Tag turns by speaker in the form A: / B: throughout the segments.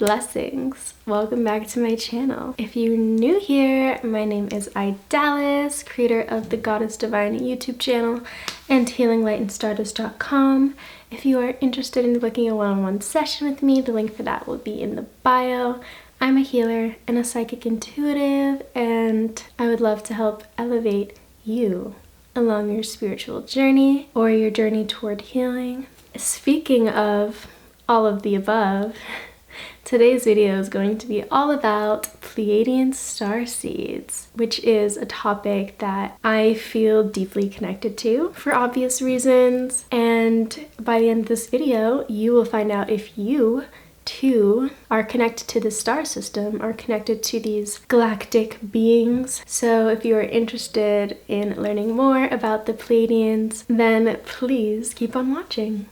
A: Blessings! Welcome back to my channel. If you're new here, my name is Idalis, creator of the Goddess Divine YouTube channel and HealingLightandStardust.com. If you are interested in booking a one-on-one session with me, the link for that will be in the bio. I'm a healer and a psychic intuitive, and I would love to help elevate you along your spiritual journey or your journey toward healing. Speaking of all of the above, today's video is going to be all about Pleiadian star seeds, which is a topic that I feel deeply connected to for obvious reasons. And by the end of this video, you will find out if you too are connected to the star system, are connected to these galactic beings. So if you are interested in learning more about the Pleiadians, then please keep on watching.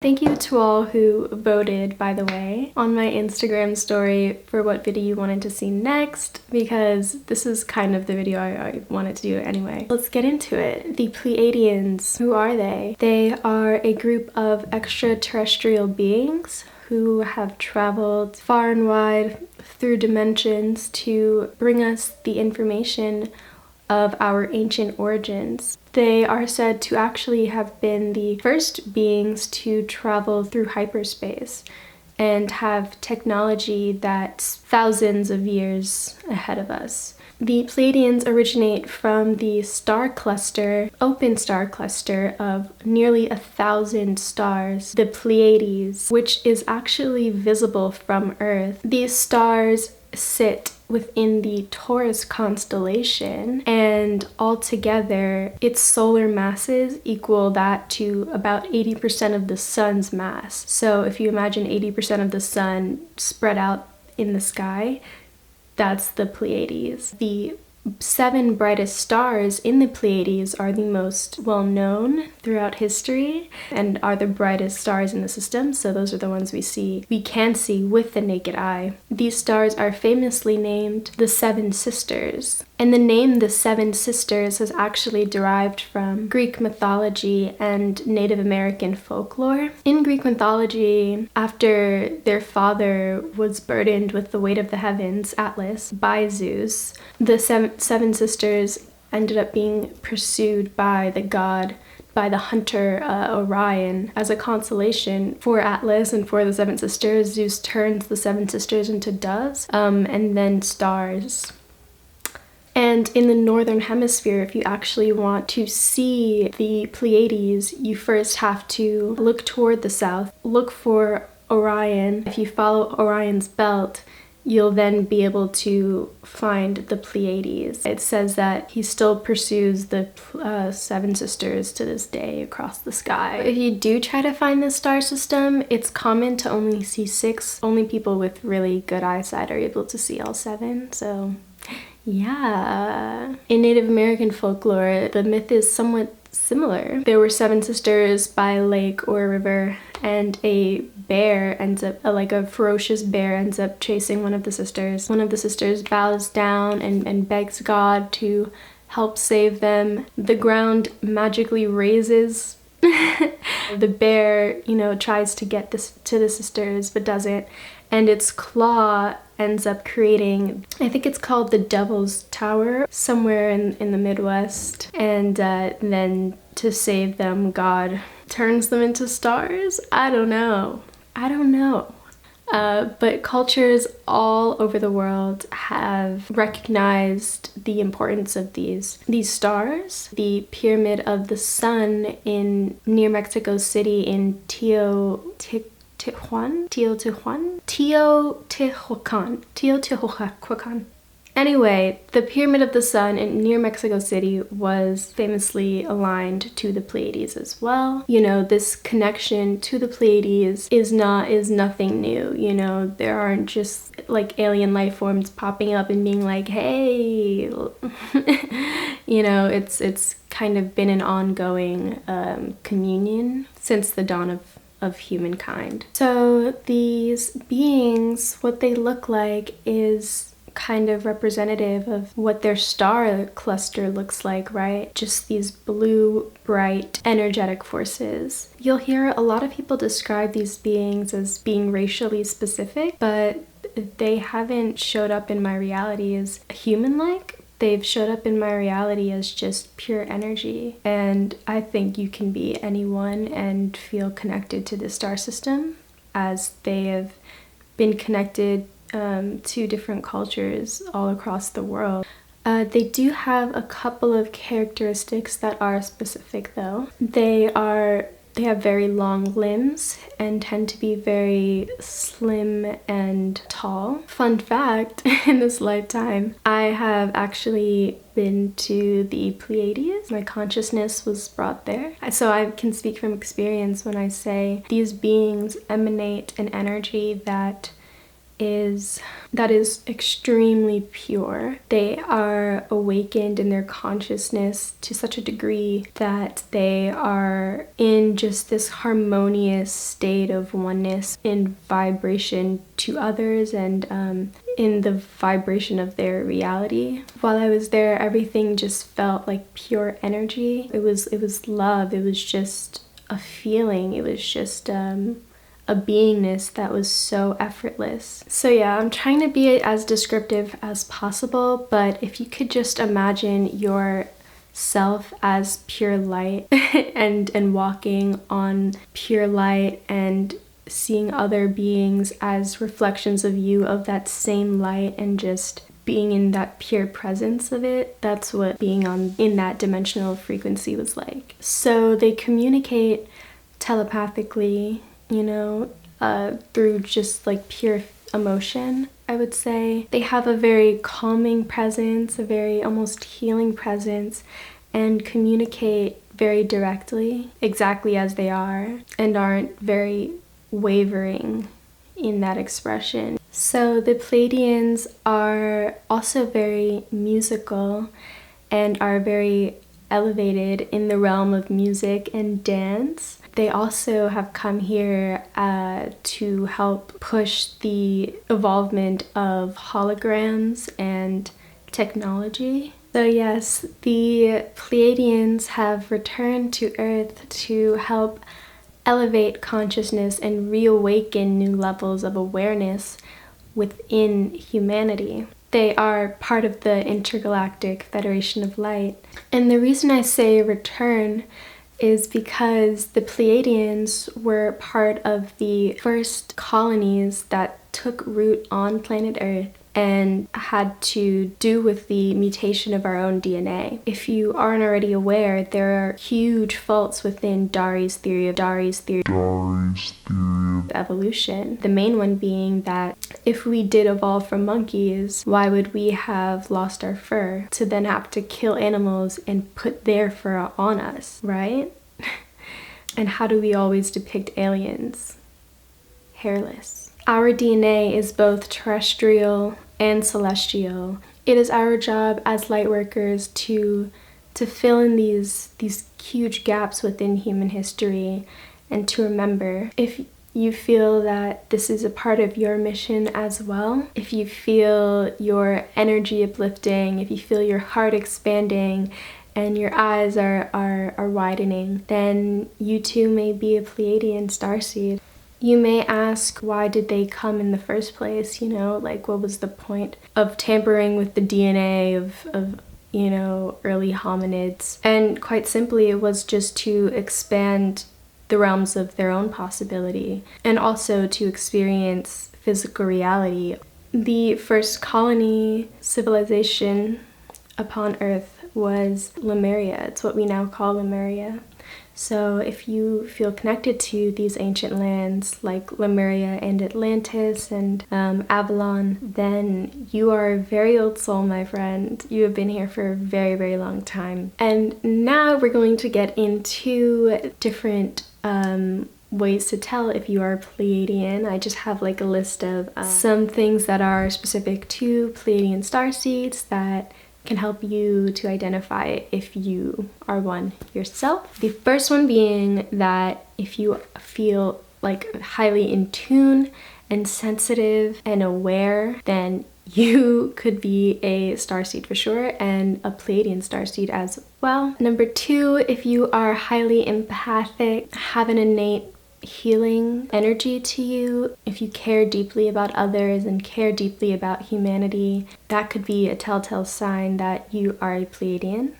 A: Thank you to all who voted, by the way, on my Instagram story for what video you wanted to see next, because this is kind of the video I wanted to do anyway. Let's get into it. The Pleiadians, who are they? They are a group of extraterrestrial beings who have traveled far and wide through dimensions to bring us the information of our ancient origins. They are said to actually have been the first beings to travel through hyperspace and have technology that's thousands of years ahead of us. The Pleiadians originate from the star cluster, open star cluster of nearly 1,000 stars, the Pleiades, which is actually visible from Earth. These stars sit within the Taurus constellation, and altogether its solar masses equal that to about 80% of the sun's mass. So if you imagine 80% of the sun spread out in the sky, that's the Pleiades. The 7 brightest stars in the Pleiades are the most well-known throughout history and are the brightest stars in the system, so those are the ones we can see with the naked eye. These stars are famously named the Seven Sisters, and the name the Seven Sisters is actually derived from Greek mythology and Native American folklore. In Greek mythology, after their father was burdened with the weight of the heavens, Atlas, by Zeus, the seven sisters ended up being pursued by the hunter Orion. As a consolation for Atlas and for the seven sisters, Zeus turns the seven sisters into doves and then stars. And in the northern hemisphere, if you actually want to see the Pleiades, you first have to look toward the south, look for Orion. If you follow Orion's belt, you'll then be able to find the Pleiades. It says that he still pursues the seven sisters to this day across the sky. If you do try to find the star system, it's common to only see 6. Only people with really good eyesight are able to see all 7, so yeah. In Native American folklore, the myth is somewhat similar. There were 7 sisters by a lake or a river, and a bear ends up, like a ferocious bear ends up chasing one of the sisters. One of the sisters bows down and begs God to help save them. The ground magically raises. The bear, tries to get to the sisters but doesn't, and its claw ends up creating, I think it's called the Devil's Tower, somewhere in the Midwest, and then to save them, God turns them into stars? I don't know. But cultures all over the world have recognized the importance of these stars. The Pyramid of the Sun near Mexico City in Teotihuacan. Anyway, the Pyramid of the Sun near Mexico City was famously aligned to the Pleiades as well. This connection to the Pleiades is nothing new. There aren't just like alien life forms popping up and being like, hey, it's kind of been an ongoing communion since the dawn of humankind. So these beings, what they look like is kind of representative of what their star cluster looks like, right? Just these blue, bright, energetic forces. You'll hear a lot of people describe these beings as being racially specific, but they haven't showed up in my reality as human-like. They've showed up in my reality as just pure energy. And I think you can be anyone and feel connected to the star system, as they have been connected to different cultures all across the world. They do have a couple of characteristics that are specific though. They have very long limbs and tend to be very slim and tall. Fun fact, in this lifetime, I have actually been to the Pleiades. My consciousness was brought there. So I can speak from experience when I say these beings emanate an energy that is extremely pure. They are awakened in their consciousness to such a degree that they are in just this harmonious state of oneness in vibration to others and in the vibration of their reality. While I was there, everything just felt like pure energy. It was love. It was just a feeling. It was just a beingness that was so effortless. So yeah, I'm trying to be as descriptive as possible, but if you could just imagine yourself as pure light and walking on pure light and seeing other beings as reflections of you, of that same light, and just being in that pure presence of it, that's what being in that dimensional frequency was like. So they communicate telepathically, you know, through just like pure emotion, I would say. They have a very calming presence, a very almost healing presence, and communicate very directly, exactly as they are, and aren't very wavering in that expression. So the Pleiadians are also very musical and are very elevated in the realm of music and dance. They also have come here to help push the evolvement of holograms and technology. So yes, the Pleiadians have returned to Earth to help elevate consciousness and reawaken new levels of awareness within humanity. They are part of the Intergalactic Federation of Light. And the reason I say return is because the Pleiadians were part of the first colonies that took root on planet Earth and had to do with the mutation of our own DNA. If you aren't already aware, there are huge faults within Dari's theory of evolution. The main one being that if we did evolve from monkeys, why would we have lost our fur to then have to kill animals and put their fur on us, right? And how do we always depict aliens? Hairless. Our DNA is both terrestrial and celestial. It is our job as light workers to fill in these huge gaps within human history and to remember. If you feel that this is a part of your mission as well, if you feel your energy uplifting, if you feel your heart expanding and your eyes are widening, then you too may be a Pleiadian starseed. You may ask, why did they come in the first place? You know, like, what was the point of tampering with the DNA of you know, early hominids? And quite simply, it was just to expand the realms of their own possibility and also to experience physical reality. The first colony civilization upon Earth was Lemuria. It's what we now call Lemuria. So if you feel connected to these ancient lands like Lemuria and Atlantis and Avalon, then you are a very old soul, my friend. You have been here for a very, very long time. And now we're going to get into different ways to tell if you are Pleiadian. I just have like a list of some things that are specific to Pleiadian starseeds that can help you to identify if you are one yourself. The first one being that if you feel like highly in tune and sensitive and aware, then you could be a starseed for sure, and a Pleiadian starseed as well. Number 2, if you are highly empathic, have an innate healing energy to you, if you care deeply about others and care deeply about humanity, that could be a telltale sign that you are a Pleiadian.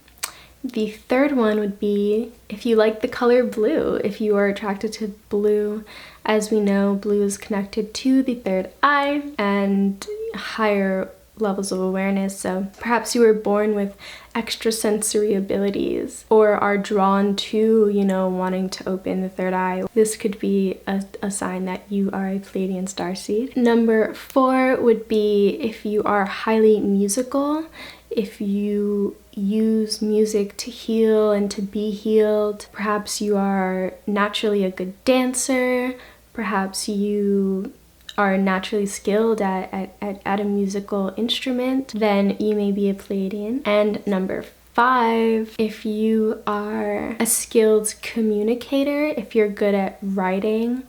A: The third one would be if you like the color blue, if you are attracted to blue. As we know, blue is connected to the third eye and higher levels of awareness, so perhaps you were born with extrasensory abilities or are drawn to, you know, wanting to open the third eye. This could be a sign that you are a Pleiadian starseed. Number 4 would be if you are highly musical, if you use music to heal and to be healed. Perhaps you are naturally a good dancer, perhaps you are naturally skilled at a musical instrument, then you may be a Pleiadian. And number 5, if you are a skilled communicator, if you're good at writing,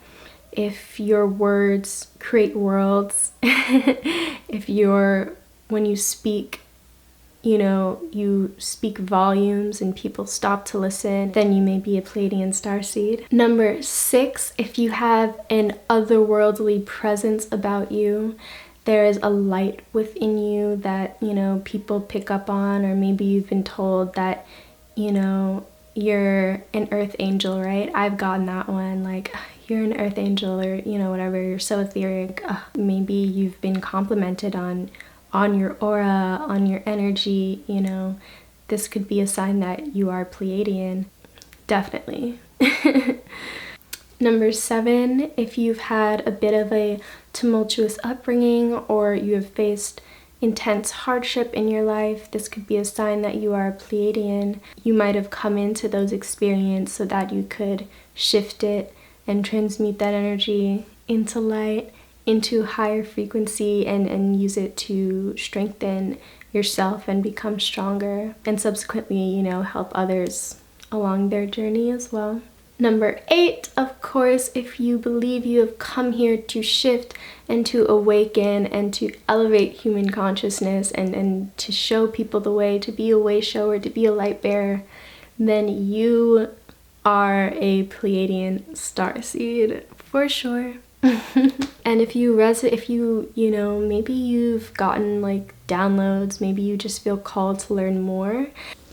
A: if your words create worlds, if when you speak, you know, you speak volumes and people stop to listen, then you may be a Pleiadian starseed. Number 6, if you have an otherworldly presence about you, there is a light within you that, you know, people pick up on, or maybe you've been told that, you know, you're an earth angel, right? I've gotten that one, like, you're an earth angel, or, you know, whatever, you're so etheric. Maybe you've been complimented on your aura, on your energy, you know. This could be a sign that you are Pleiadian, definitely. Number 7, if you've had a bit of a tumultuous upbringing or you have faced intense hardship in your life, this could be a sign that you are a Pleiadian. You might have come into those experiences so that you could shift it and transmute that energy into light, into higher frequency, and use it to strengthen yourself and become stronger, and subsequently, you know, help others along their journey as well. Number 8, of course, if you believe you have come here to shift and to awaken and to elevate human consciousness and to show people the way, to be a way shower, to be a light bearer, then you are a Pleiadian starseed for sure. And if you you know, maybe you've gotten like downloads, maybe you just feel called to learn more,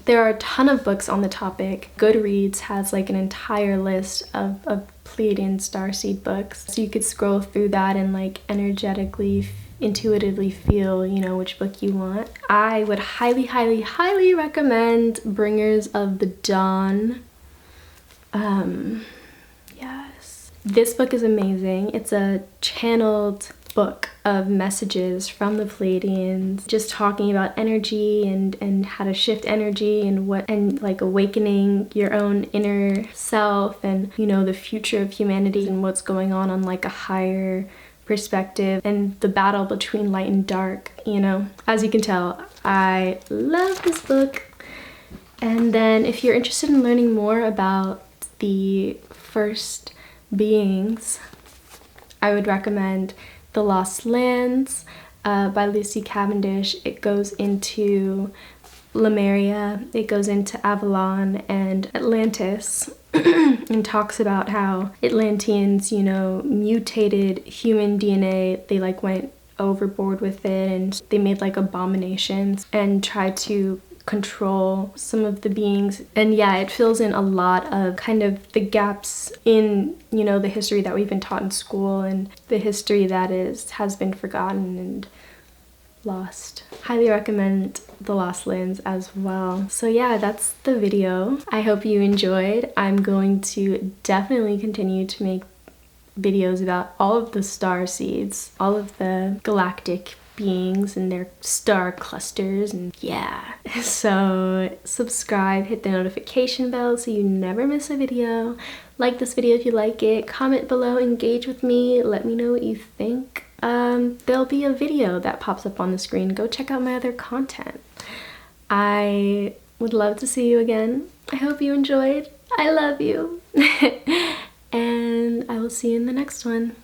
A: there are a ton of books on the topic. Goodreads has like an entire list of Pleiadian starseed books, so you could scroll through that and like energetically, intuitively feel, you know, which book you want. I would highly recommend Bringers of the Dawn. Yes, this book is amazing. It's a channeled book of messages from the Pleiadians, just talking about energy and how to shift energy and like awakening your own inner self, and, you know, the future of humanity and what's going on like a higher perspective, and the battle between light and dark, you know. As you can tell, I love this book. And then if you're interested in learning more about the first beings, I would recommend The Lost Lands by Lucy Cavendish. It goes into Lemuria, it goes into Avalon and Atlantis, and talks about how Atlanteans, you know, mutated human DNA. They like went overboard with it and they made like abominations and tried to control some of the beings. And yeah, it fills in a lot of kind of the gaps in, you know, the history that we've been taught in school and the history that has been forgotten and lost. Highly recommend The Lost Lands as well. So yeah, that's the video. I hope you enjoyed. I'm going to definitely continue to make videos about all of the star seeds, all of the galactic beings and their star clusters, and yeah. So subscribe, hit the notification bell so you never miss a video. Like this video if you like it, comment below, engage with me, let me know what you think. There'll be a video that pops up on the screen. Go check out my other content. I would love to see you again. I hope you enjoyed. I love you. And I will see you in the next one.